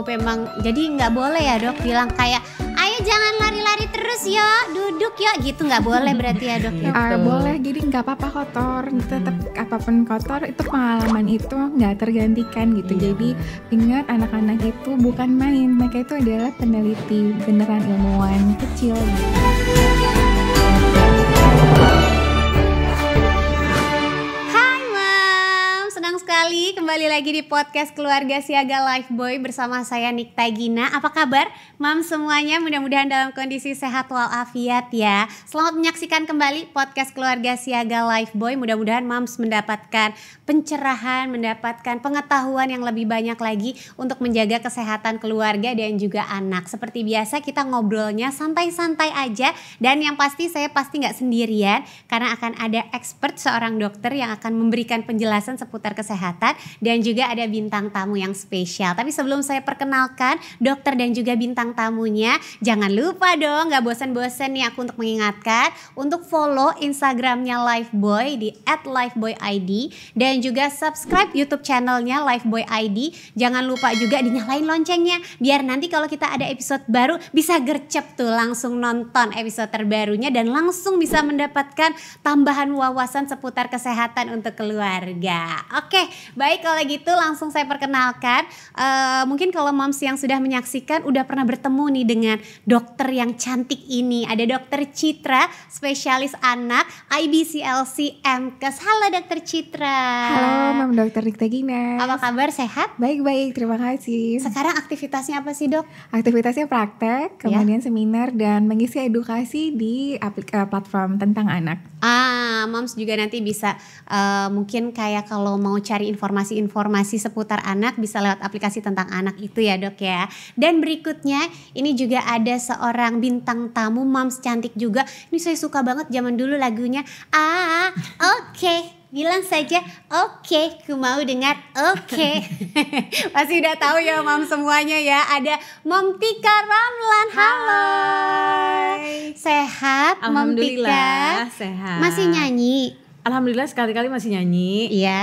kalau memang jadi nggak boleh ya dok bilang kayak ayo jangan lari-lari terus ya, duduk ya gitu, nggak boleh berarti ya dok ya? Boleh, jadi nggak apa-apa kotor, tetap apapun kotor itu pengalaman itu nggak tergantikan gitu. Jadi ingat anak-anak itu bukan main, mereka itu adalah peneliti beneran, ilmuwan kecil gitu. Sekali kembali lagi di podcast Keluarga Siaga Lifeboy bersama saya Nikta Gina. Apa kabar Mam semuanya? Mudah-mudahan dalam kondisi sehat walafiat ya. Selamat menyaksikan kembali podcast Keluarga Siaga Lifeboy. Mudah-mudahan Mams mendapatkan pencerahan, mendapatkan pengetahuan yang lebih banyak lagi untuk menjaga kesehatan keluarga dan juga anak. Seperti biasa kita ngobrolnya santai-santai aja, dan yang pasti saya pasti gak sendirian karena akan ada expert, seorang dokter yang akan memberikan penjelasan seputar kesehatan, dan juga ada bintang tamu yang spesial. Tapi sebelum saya perkenalkan dokter dan juga bintang tamunya, jangan lupa dong, gak bosan-bosan nih aku untuk mengingatkan untuk follow Instagramnya Lifeboy di @lifeboyid, dan juga subscribe YouTube channelnya Lifeboy ID. Jangan lupa juga dinyalain loncengnya biar nanti kalau kita ada episode baru bisa gercep tuh langsung nonton episode terbarunya dan langsung bisa mendapatkan tambahan wawasan seputar kesehatan untuk keluarga. Oke, baik kalau gitu langsung saya perkenalkan. Mungkin kalau moms yang sudah menyaksikan udah pernah bertemu nih dengan dokter yang cantik ini. Ada dokter Citra, spesialis anak IBCLC MKes. Halo dokter Citra. Halo Mam Dokter Nikta Gina. Apa kabar, sehat? Baik-baik, terima kasih. Sekarang aktivitasnya apa sih dok? Aktivitasnya praktek, kemudian seminar dan mengisi edukasi di platform tentang anak. Moms juga nanti bisa mungkin kayak kalau mau cari informasi-informasi seputar anak bisa lewat aplikasi tentang anak itu ya dok ya. Dan berikutnya ini juga ada seorang bintang tamu moms cantik juga. Ini saya suka banget zaman dulu lagunya. Oke. Bilang saja oke, ku mau dengar oke. Pasti udah tahu ya Mam semuanya ya. Ada Mom Tika Ramlan. Halo. Hai. Sehat Mom Tika? Alhamdulillah sehat. Masih nyanyi? Alhamdulillah sekali-kali masih nyanyi. Iya.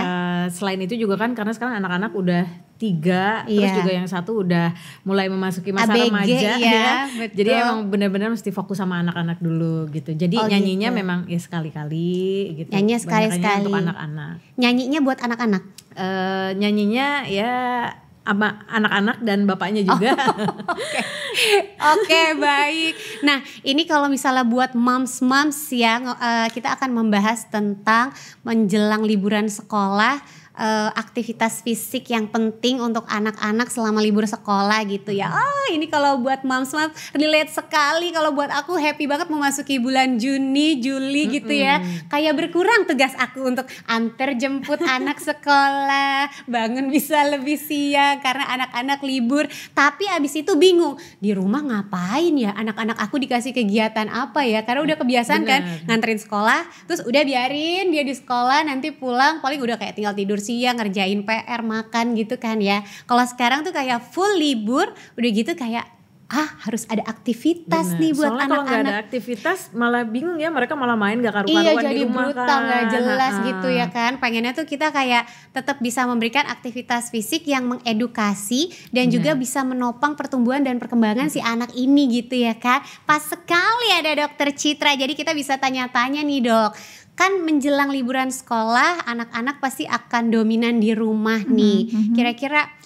Selain itu juga kan karena sekarang anak-anak udah 3, terus juga yang satu udah mulai memasuki masa ABG, remaja ya. Jadi emang benar-benar mesti fokus sama anak-anak dulu gitu. Jadi nyanyinya gitu. Memang ya sekali-kali gitu. Nyanyi sekali-sekali untuk anak-anak. Nyanyinya buat anak-anak? Nyanyinya ya sama anak-anak dan bapaknya juga. Oke, baik. Nah, ini kalau misalnya buat moms ya, kita akan membahas tentang menjelang liburan sekolah, aktivitas fisik yang penting untuk anak-anak selama libur sekolah gitu ya. Ini kalau buat moms relate sekali. Kalau buat aku happy banget memasuki bulan Juni, Juli gitu ya. Kayak berkurang tugas aku untuk antar jemput anak sekolah, bangun bisa lebih siang karena anak-anak libur. Tapi abis itu bingung, di rumah ngapain ya anak-anak aku, dikasih kegiatan apa ya? Karena udah kebiasaan kan nganterin sekolah, terus udah biarin dia di sekolah, nanti pulang paling udah kayak tinggal tidur siang, ngerjain PR, makan gitu kan ya. Kalau sekarang tuh kayak full libur, udah gitu kayak harus ada aktivitas nih buat soalnya anak-anak. Kalau nggak ada aktivitas malah bingung ya, mereka malah main gak karu-karuan jadi di rumah brutal, kan. Gak jelas gitu ya kan. Pengennya tuh kita kayak tetap bisa memberikan aktivitas fisik yang mengedukasi dan juga bisa menopang pertumbuhan dan perkembangan si anak ini gitu ya kan. Pas sekali ada dokter Citra, jadi kita bisa tanya-tanya nih dok. Kan menjelang liburan sekolah anak-anak pasti akan dominan di rumah nih. Kira-kira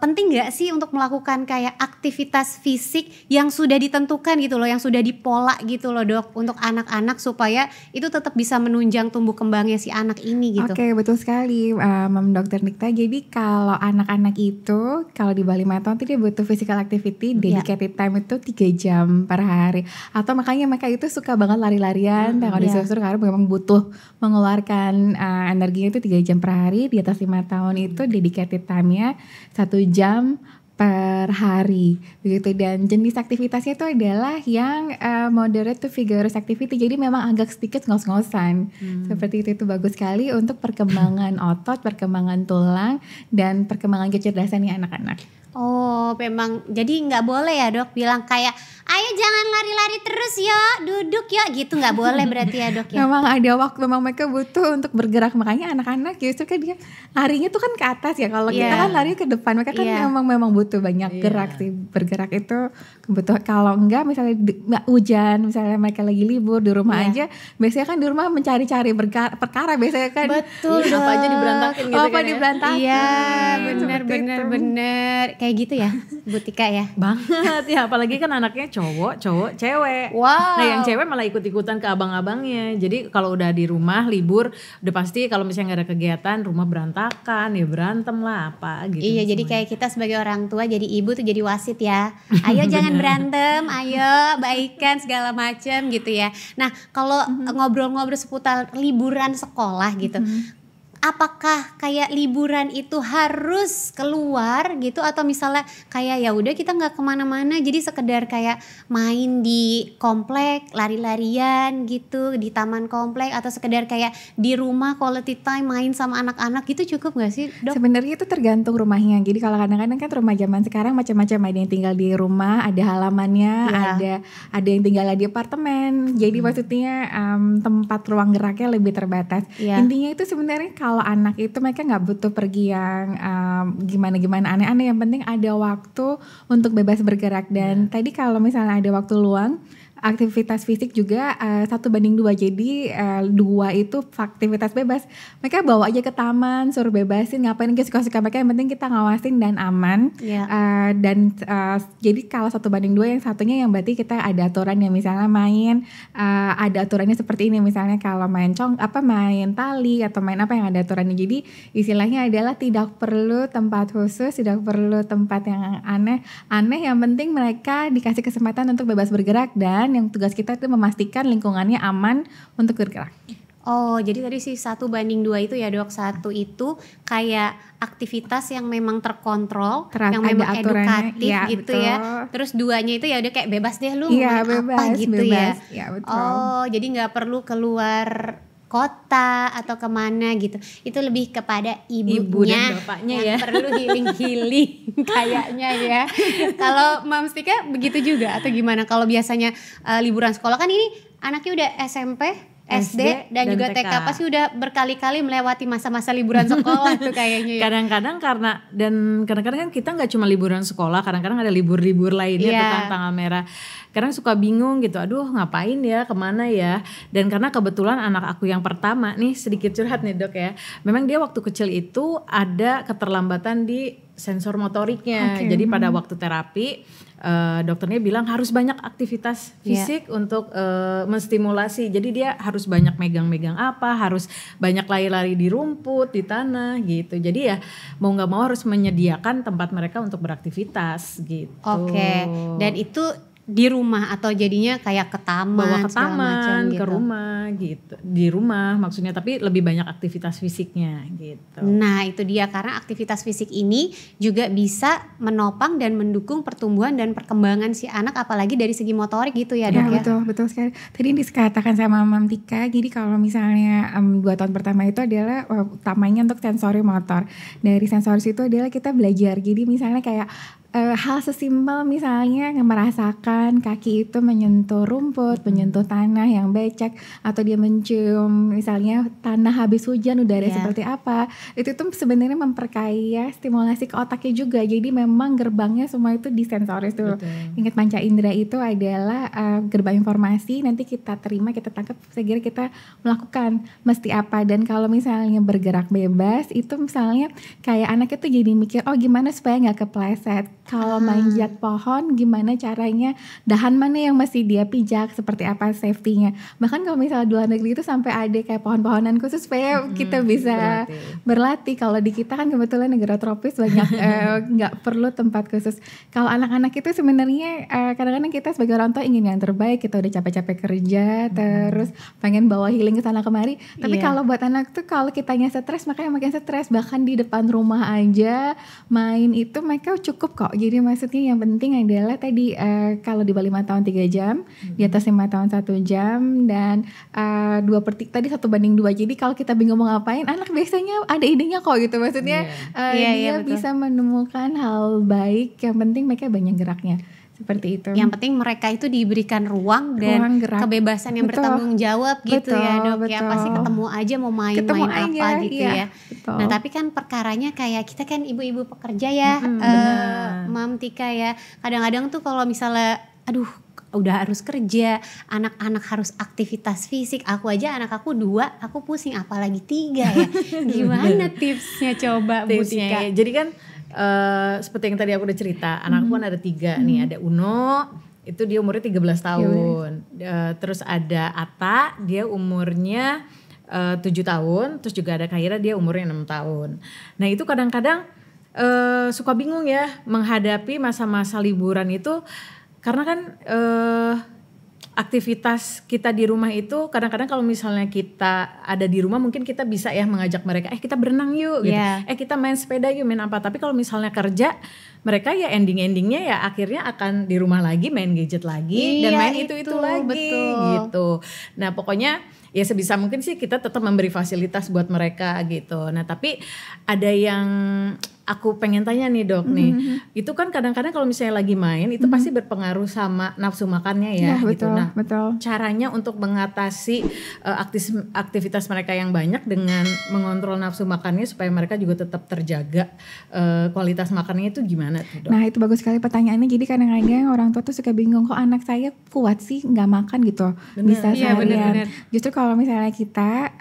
penting gak sih untuk melakukan kayak aktivitas fisik yang sudah ditentukan gitu loh, yang sudah dipola gitu loh dok, untuk anak-anak supaya itu tetap bisa menunjang tumbuh kembangnya si anak ini gitu. Oke, betul sekali Mam Dokter Nikta. Jadi kalau anak-anak itu kalau di Bali Marathon itu dia butuh physical activity, dedicated time itu 3 jam per hari. Atau makanya mereka itu suka banget lari-larian. Kalau disuruh karena memang butuh mengeluarkan energinya itu 3 jam per hari. Di atas 5 tahun itu dedicated time-nya 1 jam per hari begitu. Dan jenis aktivitasnya itu adalah yang moderate to vigorous activity, jadi memang agak sedikit ngos-ngosan seperti itu bagus sekali untuk perkembangan otot, perkembangan tulang, dan perkembangan kecerdasan anak-anak. Oh, memang jadi nggak boleh ya dok bilang kayak ayo jangan lari-lari terus ya, duduk ya gitu, nggak boleh berarti ya dok ya. Memang ada waktu, memang mereka butuh untuk bergerak, makanya anak-anak justru kan dia larinya tuh kan ke atas ya, kalau kita kan lari ke depan, mereka kan memang butuh banyak gerak sih, bergerak itu kebutuhan. Kalau enggak misalnya hujan, misalnya mereka lagi libur di rumah aja, biasanya kan di rumah mencari-cari perkara biasanya kan. Betul, apa aja diberantakin gitu apa kan diberantakin. Iya, bener kayak gitu ya, Bu Tika ya. Banget ya, apalagi kan anaknya cowok, cewek. Wow. Nah yang cewek malah ikut-ikutan ke abang-abangnya. Jadi kalau udah di rumah libur, udah pasti kalau misalnya nggak ada kegiatan, rumah berantakan, ya berantem lah apa gitu. Iya, jadi kayak kita sebagai orang tua, jadi ibu tuh jadi wasit ya. Ayo jangan berantem, ayo baikan segala macam gitu ya. Nah kalau ngobrol-ngobrol seputar liburan sekolah gitu. Apakah kayak liburan itu harus keluar gitu, atau misalnya kayak ya udah kita nggak kemana-mana, jadi sekedar kayak main di komplek, lari-larian gitu di taman komplek, atau sekedar kayak di rumah quality time main sama anak-anak gitu, cukup nggak sih dok? Sebenarnya itu tergantung rumahnya. Jadi kalau kadang-kadang kan rumah zaman sekarang macam-macam, ada yang tinggal di rumah, ada halamannya, ada yang tinggal di apartemen. Jadi maksudnya tempat ruang geraknya lebih terbatas. Intinya itu sebenarnya kalau anak itu mereka nggak butuh pergi yang gimana-gimana aneh-aneh, yang penting ada waktu untuk bebas bergerak. Dan tadi kalau misalnya ada waktu luang, aktivitas fisik juga 1:2, jadi 2 itu aktivitas bebas. Mereka bawa aja ke taman, suruh bebasin, ngapain suka-suka mereka, yang penting kita ngawasin dan aman. Dan jadi kalau 1:2, yang satunya yang berarti kita ada aturan ya, misalnya main ada aturannya seperti ini, misalnya kalau main main tali atau main apa yang ada aturannya. Jadi istilahnya adalah tidak perlu tempat khusus, tidak perlu tempat yang aneh, yang penting mereka dikasih kesempatan untuk bebas bergerak, dan yang tugas kita itu memastikan lingkungannya aman untuk bergerak. Oh, jadi tadi sih 1:2 itu ya dok. 1 itu kayak aktivitas yang memang terkontrol, yang memang edukatif gitu betul. Ya. Terus 2-nya itu ya udah kayak bebas deh lu main bebas, apa gitu bebas. Ya. Betul. Oh, jadi nggak perlu keluar kota atau kemana gitu. Itu lebih kepada ibu dan bapaknya yang perlu healing kayaknya ya. Kalau Mams Tika begitu juga atau gimana? Kalau biasanya liburan sekolah kan ini anaknya udah SMP, SD dan juga TK pasti udah berkali-kali melewati masa-masa liburan sekolah tuh kayaknya ya. Kadang-kadang kadang-kadang kan kita nggak cuma liburan sekolah, kadang-kadang ada libur-libur lainnya tuh kan, tanggal merah. Kadang suka bingung gitu, aduh ngapain ya, kemana ya. Dan karena kebetulan anak aku yang pertama nih, sedikit curhat nih dok ya, memang dia waktu kecil itu ada keterlambatan di sensor motoriknya. Jadi pada waktu terapi dokternya bilang harus banyak aktivitas fisik untuk menstimulasi. Jadi dia harus banyak megang-megang harus banyak lari-lari di rumput, di tanah gitu. Jadi ya mau nggak mau harus menyediakan tempat mereka untuk beraktivitas gitu. Dan itu di rumah atau jadinya kayak ke taman, bawa ke taman, macam, ke rumah gitu. Di rumah maksudnya, tapi lebih banyak aktivitas fisiknya gitu. Nah, itu dia, karena aktivitas fisik ini juga bisa menopang dan mendukung pertumbuhan dan perkembangan si anak, apalagi dari segi motorik gitu ya, Dok ya. Betul sekali. Tadi dikatakan sama Mam Tika, jadi kalau misalnya 2 tahun pertama itu adalah utamanya untuk sensori motor. Dari sensori itu adalah kita belajar. Jadi misalnya kayak hal sesimpel misalnya merasakan kaki itu menyentuh rumput, menyentuh tanah yang becek, atau dia mencium misalnya tanah habis hujan udara seperti apa. Itu tuh sebenarnya memperkaya stimulasi ke otaknya juga. Jadi memang gerbangnya semua itu di sensoris dulu. Ingat panca indera itu adalah gerbang informasi, nanti kita terima, kita tangkap, segera kita melakukan mesti apa. Dan kalau misalnya bergerak bebas itu misalnya kayak anak itu jadi mikir, oh gimana supaya gak kepleset. Kalau manjat pohon gimana caranya, dahan mana yang mesti dia pijak, seperti apa safety-nya. Bahkan kalau misalnya di luar negeri itu sampai ada kayak pohon-pohonan khusus supaya kita bisa berlatih. Kalau di kita kan kebetulan negara tropis banyak gak perlu tempat khusus. Kalau anak-anak itu sebenarnya kadang-kadang kita sebagai orang tua ingin yang terbaik, kita udah capek-capek kerja terus pengen bawa healing ke sana kemari. Tapi kalau buat anak tuh kalau kitanya stres makanya makin stres. Bahkan di depan rumah aja main itu mereka cukup kok. Jadi maksudnya yang penting adalah tadi kalau di bawah 5 tahun 3 jam, di atas 5 tahun 1 jam, dan 2/3 tadi 1:2. Jadi kalau kita bingung mau ngapain, anak biasanya ada idenya kok gitu. Maksudnya dia bisa menemukan hal baik, yang penting mereka banyak geraknya. Seperti itu. Yang penting mereka itu diberikan ruang dan kebebasan yang bertanggung jawab gitu ya dok. Ya pasti ketemu aja mau main-main apa gitu ya. Betul. Nah tapi kan perkaranya kayak kita kan ibu-ibu pekerja ya, Mam Tika ya. Kadang-kadang tuh kalau misalnya udah harus kerja, anak-anak harus aktivitas fisik. Aku aja anak aku 2, aku pusing apalagi 3 ya. Gimana tipsnya coba Bu Tika? Ya. Jadi kan seperti yang tadi aku udah cerita, anakku kan ada 3 nih, ada Uno, itu dia umurnya 13 tahun, terus ada Ata, dia umurnya 7 tahun, terus juga ada Kaira, dia umurnya 6 tahun. Nah itu kadang-kadang suka bingung ya menghadapi masa-masa liburan itu, karena kan aktivitas kita di rumah itu kadang-kadang kalau misalnya kita ada di rumah mungkin kita bisa ya mengajak mereka kita berenang yuk gitu. Kita main sepeda yuk, main apa. Tapi kalau misalnya kerja mereka ya ending-endingnya ya akhirnya akan di rumah lagi main gadget lagi dan main itu lagi gitu. Nah pokoknya ya sebisa mungkin sih kita tetap memberi fasilitas buat mereka gitu. Nah tapi ada yang aku pengen tanya nih dok nih, itu kan kadang-kadang kalau misalnya lagi main itu pasti berpengaruh sama nafsu makannya ya gitu. Nah caranya untuk mengatasi aktivitas mereka yang banyak dengan mengontrol nafsu makannya supaya mereka juga tetap terjaga kualitas makannya itu gimana tuh dok? Nah itu bagus sekali pertanyaannya. Jadi kadang-kadang orang tua tuh suka bingung, kok anak saya kuat sih nggak makan gitu. Bisa seharian. Justru kalau misalnya kita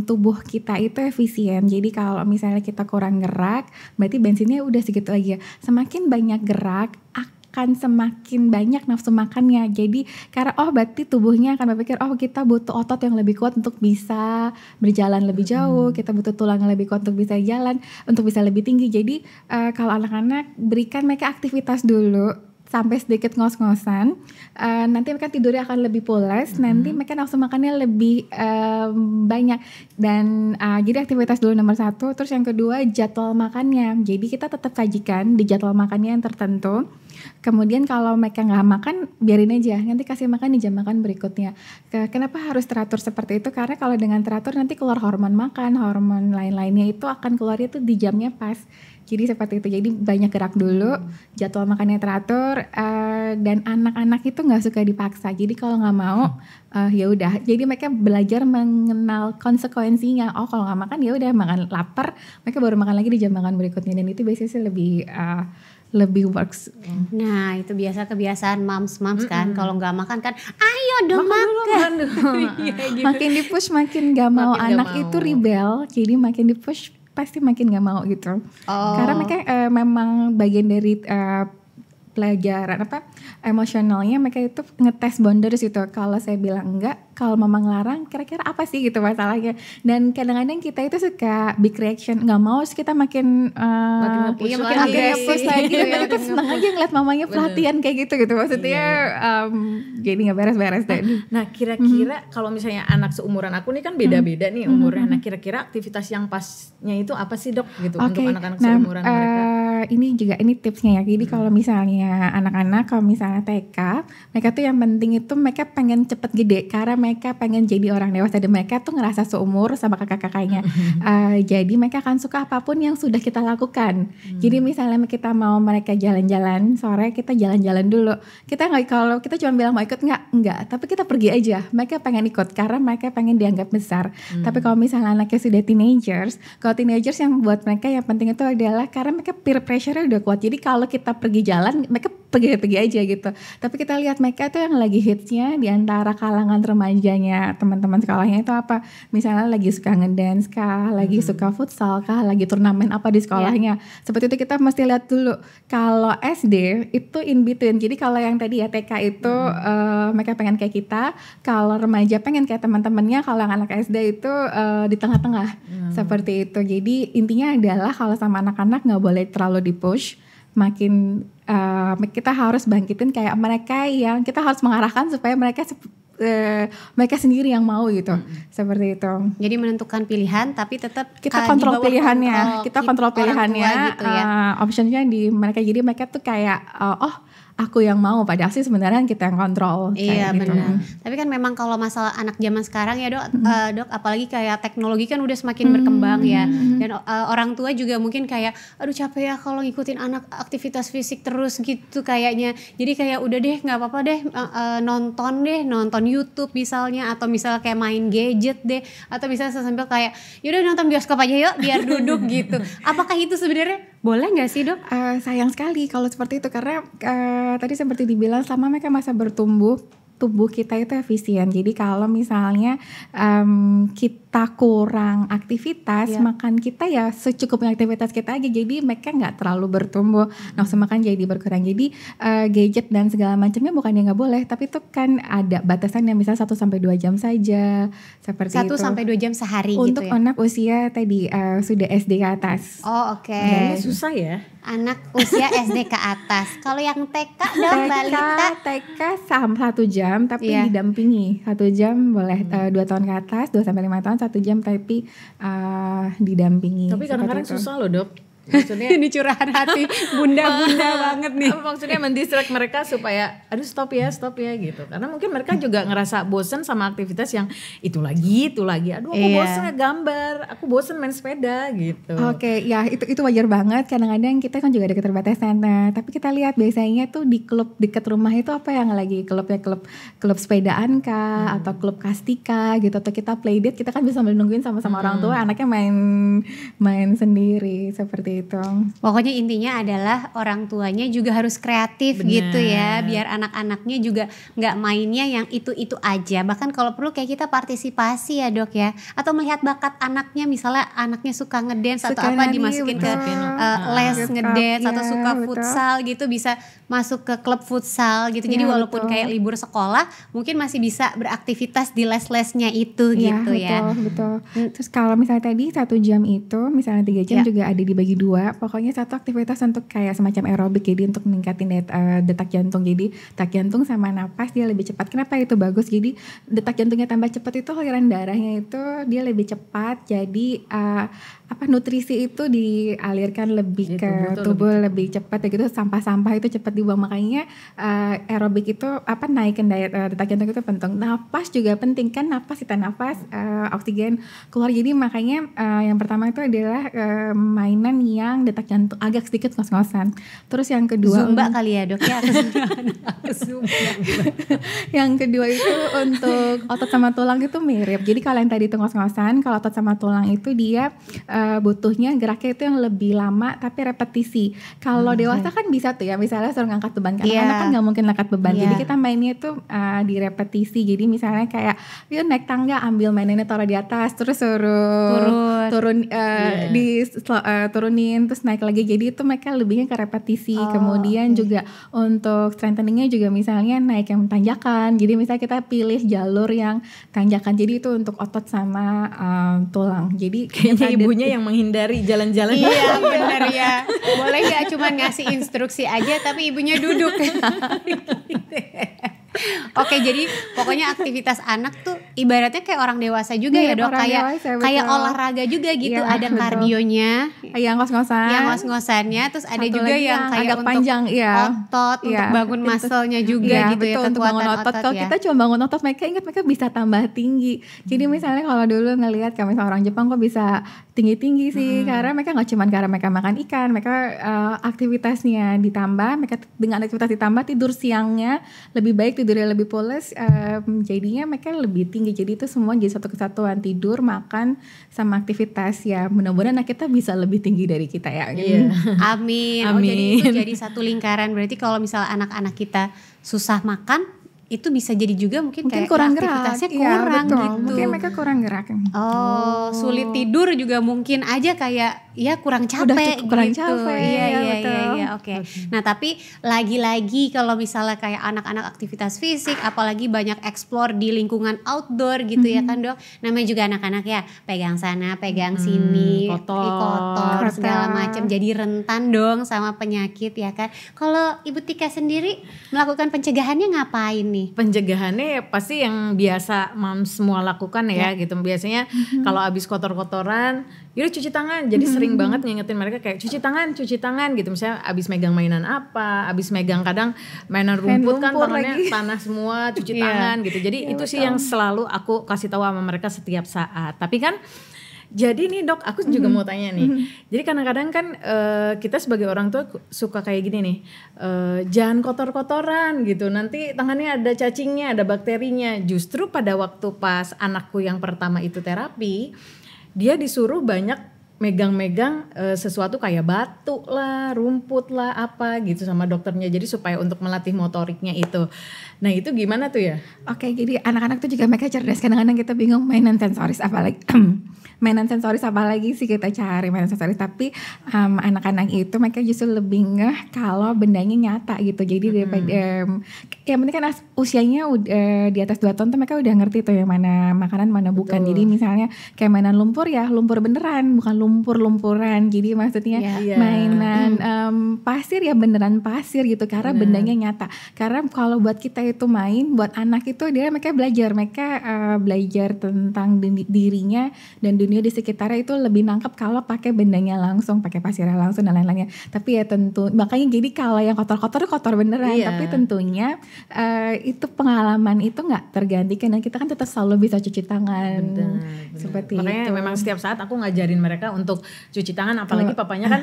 tubuh kita itu efisien, jadi kalau misalnya kita kurang gerak berarti bensinnya udah segitu aja. Semakin banyak gerak akan semakin banyak nafsu makannya. Jadi karena berarti tubuhnya akan berpikir kita butuh otot yang lebih kuat untuk bisa berjalan lebih jauh, kita butuh tulang yang lebih kuat untuk bisa jalan, untuk bisa lebih tinggi. Jadi kalau anak-anak berikan mereka aktivitas dulu sampai sedikit ngos-ngosan, nanti mereka tidurnya akan lebih pules, nanti mereka nafsu makannya lebih banyak. Dan jadi aktivitas dulu nomor 1, terus yang kedua jadwal makannya. Jadi kita tetap sajikan di jadwal makannya yang tertentu. Kemudian kalau mereka nggak makan, biarin aja, nanti kasih makan di jam makan berikutnya. Kenapa harus teratur seperti itu? Karena kalau dengan teratur nanti keluar hormon makan, hormon lain-lainnya itu akan keluarnya tuh di jamnya pas. Jadi seperti itu. Jadi banyak gerak dulu, jadwal makannya teratur, dan anak-anak itu nggak suka dipaksa. Jadi kalau nggak mau, ya udah. Jadi mereka belajar mengenal konsekuensinya. Kalau nggak makan ya udah, makan lapar, mereka baru makan lagi di jam makan berikutnya. Dan itu biasanya sih lebih works. Nah itu biasa kebiasaan moms kan, kalau nggak makan kan, ayo dong makan. Gitu. Makin di-push makin nggak mau. Anak itu rebel, jadi makin di-push pasti makin gak mau gitu. Karena mereka memang bagian dari pelajaran emosionalnya, mereka itu ngetes boundaries gitu. Kalau saya bilang enggak, kalau mama ngelarang, kira-kira apa sih gitu masalahnya. Dan kadang-kadang kita itu suka big reaction, nggak mau, kita makin nge-push lagi. Dan kita seneng aja ngeliat mamanya pelatihan kayak gitu maksudnya. Jadi nggak beres-beres deh. Nah kira-kira kalau misalnya anak seumuran aku nih kan beda-beda nih umurnya. Nah kira-kira aktivitas yang pasnya itu apa sih dok gitu untuk anak-anak seumuran mereka? Ini tipsnya ya. Jadi kalau misalnya anak-anak, kalau misalnya TK, mereka tuh yang penting itu mereka pengen cepet gede karena mereka pengen jadi orang dewasa dan mereka tuh ngerasa seumur sama kakak-kakaknya. Jadi mereka akan suka apapun yang sudah kita lakukan. Jadi misalnya kita mau mereka jalan-jalan sore, kita jalan-jalan dulu. Kita nggak, kalau kita cuma bilang mau ikut enggak, tapi kita pergi aja. Mereka pengen ikut karena mereka pengen dianggap besar. Tapi kalau misalnya anaknya sudah teenagers, kalau teenagers yang buat mereka yang penting itu adalah karena mereka peer pressure-nya udah kuat. Jadi kalau kita pergi jalan, mereka pergi aja gitu. Tapi kita lihat mereka tuh yang lagi hitsnya di antara kalangan remajanya, teman-teman sekolahnya itu apa? Misalnya lagi suka ngedance kah, lagi suka futsal kah, lagi turnamen apa di sekolahnya. Seperti itu kita mesti lihat dulu. Kalau SD itu in between. Jadi kalau yang tadi ya TK itu mereka pengen kayak kita, kalau remaja pengen kayak teman-temannya, kalau yang anak SD itu di tengah-tengah. Seperti itu. Jadi intinya adalah kalau sama anak-anak nggak boleh terlalu di-push. Makin kita harus bangkitin kayak mereka yang kita harus mengarahkan supaya mereka mereka sendiri yang mau gitu. Seperti itu. Jadi menentukan pilihan tapi tetap kita kontrol pilihannya. Kita kontrol pilihannya. Gitu ya. Optionnya di mereka. Jadi mereka tuh kayak aku yang mau, padahal sih sebenarnya kita yang kontrol. Iya gitu. benar. Tapi kan memang kalau masalah anak zaman sekarang ya dok, apalagi kayak teknologi kan udah semakin berkembang ya. Dan orang tua juga mungkin kayak, aduh capek ya kalau ngikutin anak aktivitas fisik terus gitu kayaknya. Jadi kayak udah deh nggak apa-apa deh nonton YouTube misalnya, atau misalnya kayak main gadget deh, atau misalnya sambil kayak yaudah nonton bioskop aja yuk biar duduk gitu. Apakah itu sebenarnya boleh nggak sih dok? Sayang sekali kalau seperti itu, karena tadi seperti dibilang selama mereka masa bertumbuh, tubuh kita itu efisien. Jadi kalau misalnya kita kurang aktivitas, makan kita ya secukupnya aktivitas kita aja. Jadi mereka nggak terlalu bertumbuh, nafsu makan jadi berkurang. Jadi gadget dan segala macamnya bukannya nggak boleh, tapi itu kan ada batasan yang misalnya 1-2 jam saja, seperti 1-2 jam sehari untuk gitu ya. anak usia tadi sudah SD ke atas. Oh oke. Susah ya. Anak usia SD ke atas. Kalau yang TK dong balita. TK 1 jam tapi didampingi 1 jam boleh, 2 tahun ke atas 2-5 tahun 1 jam tapi didampingi. Tapi kadang-kadang susah loh dok. Maksudnya ini curahan hati bunda-bunda banget nih. Maksudnya mendistract mereka supaya aduh stop ya gitu. Karena mungkin mereka juga ngerasa bosen sama aktivitas yang itu lagi. Aduh aku bosen gambar, aku bosen main sepeda gitu. Oke, ya itu wajar banget. Kadang-kadang kita kan juga ada keterbatasan. Nah, tapi kita lihat biasanya tuh di klub dekat rumah itu apa yang lagi klubnya, klub sepedaan kah, atau klub kastika gitu, atau kita playdate, kita kan bisa menungguin sama-sama orang tua, anaknya main sendiri seperti itu. Pokoknya intinya adalah orang tuanya juga harus kreatif. Bener. Gitu ya, biar anak-anaknya juga nggak mainnya yang itu-itu aja. Bahkan kalau perlu kayak kita partisipasi ya dok ya, atau melihat bakat anaknya, misalnya anaknya suka ngedance atau apa dimasukin ke les ngedance, atau suka futsal gitu, bisa masuk ke klub futsal gitu. Jadi walaupun kayak libur sekolah mungkin masih bisa beraktivitas di les-lesnya itu gitu ya. Betul. Terus kalau misalnya tadi 1 jam itu misalnya 3 jam juga ada dibagi 2. Pokoknya satu aktivitas untuk kayak semacam aerobik, jadi untuk meningkatin detak jantung. Jadi detak jantung sama napas dia lebih cepat. Kenapa itu bagus? Jadi detak jantungnya tambah cepat itu aliran darahnya itu dia lebih cepat. Jadi nutrisi itu dialirkan lebih ke tubuh lebih cepat gitu. Sampah-sampah itu cepat dibuang. Makanya aerobik itu naikin detak jantung itu penting. Napas juga penting kan, napas kita nafas oksigen keluar. Jadi makanya yang pertama itu adalah mainan yang detak jantung agak sedikit ngos-ngosan. Terus yang kedua Zumba kali ya dok ya. Yang kedua itu untuk otot sama tulang itu mirip. Jadi kalau yang tadi itu ngos-ngosan, kalau otot sama tulang itu dia butuhnya geraknya itu yang lebih lama tapi repetisi. Kalau dewasa kan bisa tuh ya, misalnya suruh ngangkat beban, karena anak kan nggak mungkin angkat beban. Jadi kita mainnya itu di repetisi. Jadi misalnya kayak yuk naik tangga, ambil mainannya taruh di atas, terus suruh turunin terus naik lagi. Jadi itu mereka lebihnya ke repetisi. Kemudian juga untuk strengtheningnya juga misalnya naik yang tanjakan. Jadi misalnya kita pilih jalur yang tanjakan. Jadi itu untuk otot sama tulang. Jadi kayaknya ibunya yang menghindari jalan-jalan. Iya benar ya. Boleh gak cuma ngasih instruksi aja tapi ibunya duduk. Oke, jadi pokoknya aktivitas anak tuh ibaratnya kayak orang dewasa juga ya dok, kayak olahraga juga gitu, ada kardionya, yang ngos-ngosannya, terus ada juga yang kayak agak untuk panjang, otot, untuk bangun muscle-nya juga gitu ya, untuk bangun otot. Kalau kita cuma bangun otot, mereka bisa tambah tinggi. Jadi misalnya kalau dulu ngelihat kayak misalnya orang Jepang kok bisa tinggi-tinggi sih, karena mereka nggak cuma karena mereka makan ikan, mereka aktivitasnya ditambah, mereka dengan aktivitas ditambah tidur siangnya lebih baik, tidurnya lebih pules, jadinya mereka lebih tinggi. Jadi itu semua jadi satu kesatuan, tidur, makan, sama aktivitas ya. Mudah-mudahan anak kita bisa lebih tinggi dari kita ya. Amin. Jadi itu jadi satu lingkaran. Berarti kalau misalnya anak-anak kita susah makan, itu bisa jadi juga mungkin kayak kurang aktivitasnya gerak. kurang gitu. Mungkin mereka kurang gerak. Sulit tidur juga mungkin aja kayak ya kurang capek udah cukup kurang gitu. capek. Iya, oke. Nah, tapi lagi-lagi kalau misalnya kayak anak-anak aktivitas fisik, apalagi banyak explore di lingkungan outdoor gitu ya kan, Dok. Namanya juga anak-anak ya, pegang sana, pegang sini, kotor segala macam, jadi rentan dong sama penyakit ya kan. Kalau Ibu Tika sendiri melakukan pencegahannya ngapain nih? Pencegahannya pasti yang biasa moms semua lakukan ya gitu. Biasanya kalau abis kotor-kotoran, yaudah cuci tangan. Jadi sering banget ngingetin mereka kayak cuci tangan gitu. Misalnya abis megang mainan apa, abis megang kadang mainan rumput kan tangannya tanah semua, cuci tangan gitu. Jadi itu sih yang selalu aku kasih tahu sama mereka setiap saat. Tapi kan jadi nih Dok, aku juga mau tanya nih. Jadi kadang-kadang kan kita sebagai orang tua suka kayak gini nih, jangan kotor-kotoran gitu. Nanti tangannya ada cacingnya, ada bakterinya. Justru pada waktu pas anakku yang pertama itu terapi, dia disuruh banyak megang-megang sesuatu kayak batu lah, rumput lah, apa gitu sama dokternya. Jadi supaya untuk melatih motoriknya itu. Nah itu gimana tuh ya? Oke, jadi anak-anak tuh juga mereka cerdas. Kadang-kadang kita bingung mainan sensoris apalagi mainan sensoris apalagi sih kita cari mainan sensoris. Tapi anak-anak itu mereka justru lebih ngeh kalau bendanya nyata gitu. Jadi daripada yang penting kan usianya di atas 2 tahun tuh mereka udah ngerti tuh yang mana makanan mana bukan. Jadi misalnya kayak mainan lumpur ya lumpur beneran, bukan lumpur-lumpuran. Jadi maksudnya mainan pasir ya beneran pasir gitu, karena bendanya nyata. Karena kalau buat kita itu main, buat anak itu mereka belajar tentang dirinya dan dunia di sekitarnya itu lebih nangkep kalau pakai bendanya langsung, pakai pasirnya langsung dan lain-lainnya. Tapi ya tentu makanya jadi kalau yang kotor beneran, tapi tentunya itu pengalaman itu nggak tergantikan dan kita kan tetap selalu bisa cuci tangan. Bener. Seperti makanya itu. memang setiap saat aku ngajarin mereka untuk cuci tangan, apalagi papanya kan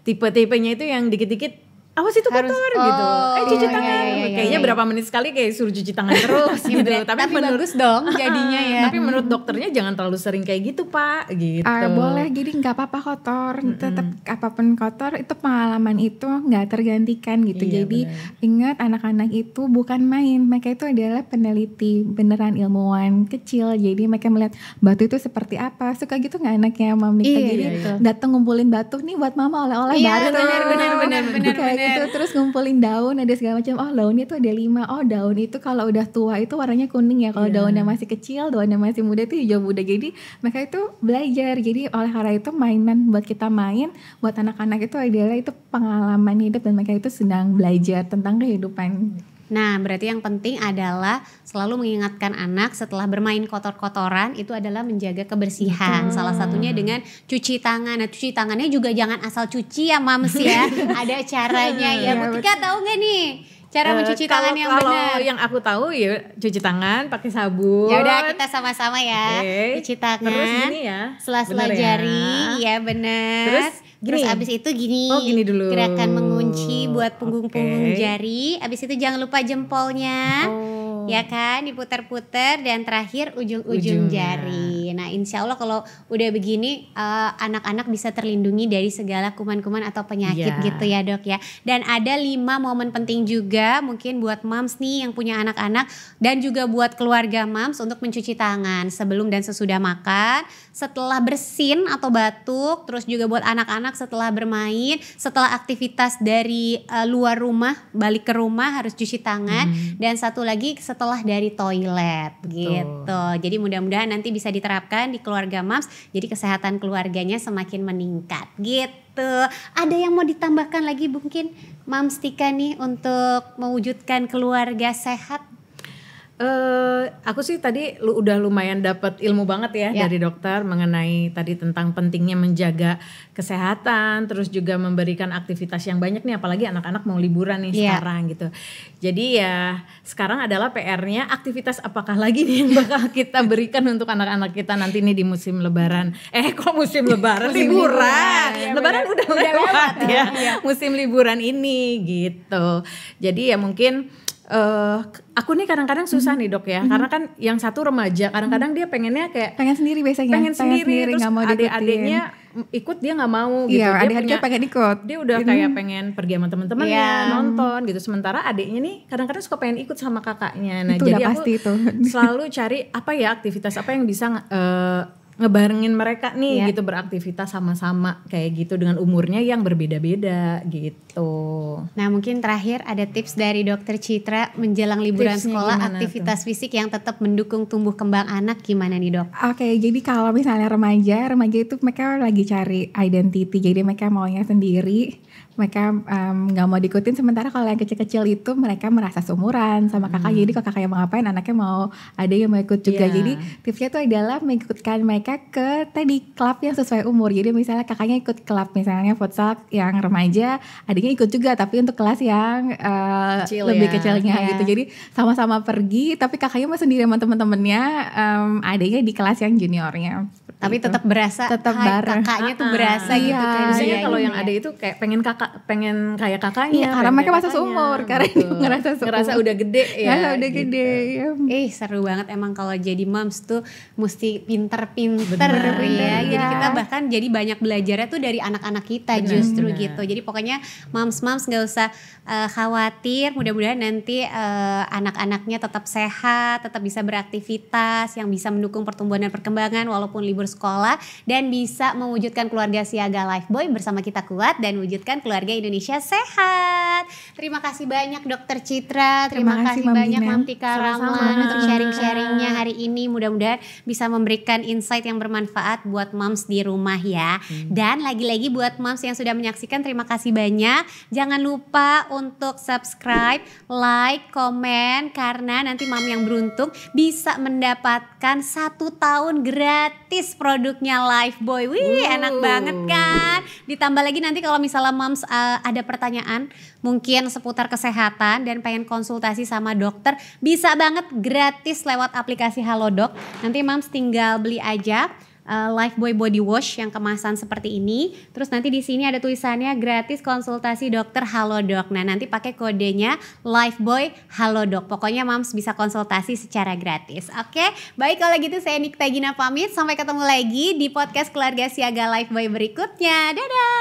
tipe-tipenya itu yang dikit-dikit awas itu kotor gitu. Cuci tangan. Kayaknya berapa menit sekali kayak suruh cuci tangan terus gitu. Tapi bagus dong jadinya ya. Tapi menurut dokternya jangan terlalu sering kayak gitu, Pak, gitu. Boleh, jadi nggak apa-apa kotor. Tetap apapun kotor itu pengalaman itu nggak tergantikan gitu. Jadi ingat anak-anak itu bukan main. Mereka itu adalah peneliti, beneran ilmuwan kecil. Jadi mereka melihat batu itu seperti apa. Suka gitu nggak anaknya Mam Nika? Jadi datang ngumpulin batu nih buat mama oleh-oleh batu. Bener. Itu terus ngumpulin daun ada segala macam. Oh daunnya tuh ada 5. Oh daun itu kalau udah tua itu warnanya kuning ya. Kalau daunnya masih kecil, daunnya masih muda itu hijau muda. Jadi mereka itu belajar. Jadi oleh karena itu mainan buat kita main, buat anak-anak itu adalah itu pengalaman hidup dan mereka itu sedang belajar tentang kehidupan. Nah, berarti yang penting adalah selalu mengingatkan anak setelah bermain kotor-kotoran itu adalah menjaga kebersihan. Salah satunya dengan cuci tangan. Nah, cuci tangannya juga jangan asal cuci ya, Mams ya. Ada caranya ya. Bu Tika tahu nggak nih cara mencuci tangan yang benar? Kalau yang aku tahu ya cuci tangan pakai sabun. Ya udah kita sama-sama ya. Cuci tangan. Terus gini ya. Sela-sela jari, ya benar. Terus abis itu gini. Oh gini dulu. Gerakan mengunci buat punggung-punggung jari. Abis itu jangan lupa jempolnya. Ya kan, diputar-putar dan terakhir ujung-ujung jari. Nah, insya Allah kalau udah begini anak-anak bisa terlindungi dari segala kuman-kuman atau penyakit gitu ya Dok ya. Dan ada 5 momen penting juga mungkin buat moms nih yang punya anak-anak dan juga buat keluarga moms untuk mencuci tangan sebelum dan sesudah makan, setelah bersin atau batuk, terus juga buat anak-anak setelah bermain, setelah aktivitas dari luar rumah, balik ke rumah harus cuci tangan, dan satu lagi setelah dari toilet. Gitu. Jadi mudah-mudahan nanti bisa diterapkan di keluarga moms, jadi kesehatan keluarganya semakin meningkat gitu. Ada yang mau ditambahkan lagi mungkin Mams Tika nih untuk mewujudkan keluarga sehat? Aku sih tadi udah lumayan dapat ilmu banget ya dari dokter mengenai tadi tentang pentingnya menjaga kesehatan, terus juga memberikan aktivitas yang banyak nih, apalagi anak-anak mau liburan nih sekarang gitu. Jadi ya sekarang adalah PR-nya aktivitas apakah lagi nih yang bakal kita berikan untuk anak-anak kita nanti nih di musim lebaran. Kok musim lebaran? Liburan. Lebaran udah lewat ya. Musim liburan ini gitu. Jadi ya mungkin aku nih kadang-kadang susah nih Dok ya, karena kan yang satu remaja kadang-kadang dia pengennya kayak pengen sendiri biasanya, pengen sendiri terus gak mau adik-adiknya ikut dia nggak mau gitu. Iya, dia adik-adiknya pengen ikut. Dia udah kayak pengen pergi sama teman-temannya nonton gitu. Sementara adiknya nih kadang-kadang suka pengen ikut sama kakaknya. Nah, itu jadi udah aku pasti itu. selalu cari apa ya aktivitas apa yang bisa ngebarengin mereka nih gitu beraktivitas sama-sama kayak gitu dengan umurnya yang berbeda-beda gitu. Nah mungkin terakhir ada tips dari Dokter Citra menjelang liburan sekolah, aktivitas fisik yang tetap mendukung tumbuh kembang anak gimana nih dok? Oke, jadi kalau misalnya remaja itu mereka lagi cari identity, jadi mereka maunya sendiri, mereka nggak mau diikutin. Sementara kalau yang kecil-kecil itu mereka merasa seumuran sama kakak, jadi kalau kakaknya mau ngapain anaknya mau ada yang mau ikut juga. Jadi tipsnya itu adalah mengikutkan mereka ke tadi klub yang sesuai umur. Jadi misalnya kakaknya ikut klub misalnya futsal yang remaja, adiknya ikut juga tapi untuk kelas yang lebih kecilnya gitu. Jadi sama-sama pergi tapi kakaknya mau sendiri sama temen-temennya, adiknya di kelas yang juniornya. Tapi tetap berasa, kakaknya tuh berasa gitu kan. Biasanya kalau yang ada itu kayak pengen kayak kakaknya. Karena mereka masih seumur, karena ngerasa udah gede ya. Ngerasa udah gede. Seru banget emang kalau jadi moms tuh mesti pinter-pinter ya. Jadi kita bahkan jadi banyak belajarnya tuh dari anak-anak kita justru gitu. Jadi pokoknya moms gak usah khawatir, mudah-mudahan nanti anak-anaknya tetap sehat, tetap bisa beraktivitas yang bisa mendukung pertumbuhan dan perkembangan walaupun libur sekolah, dan bisa mewujudkan keluarga Siaga Lifeboy bersama kita kuat dan wujudkan keluarga Indonesia sehat. Terima kasih banyak Dokter Citra, terima kasih banyak Mam Tika Ramlan untuk sharing-sharingnya hari ini. Mudah-mudahan bisa memberikan insight yang bermanfaat buat moms di rumah ya. Dan lagi-lagi buat moms yang sudah menyaksikan, terima kasih banyak. Jangan lupa untuk subscribe, like, komen, karena nanti mom yang beruntung bisa mendapatkan 1 tahun gratis produknya Lifeboy. Wih, enak banget kan? Ditambah lagi nanti kalau misalnya moms ada pertanyaan mungkin seputar kesehatan dan pengen konsultasi sama dokter, bisa banget gratis lewat aplikasi Halodoc. Nanti moms tinggal beli aja Lifeboy Body Wash yang kemasan seperti ini. Terus nanti di sini ada tulisannya gratis konsultasi dokter Halodoc. Nah, nanti pakai kodenya Lifeboy Halodoc. Pokoknya moms bisa konsultasi secara gratis. Oke, baik kalau gitu saya Nikta Gina pamit. Sampai ketemu lagi di podcast Keluarga Siaga Lifeboy berikutnya. Dadah.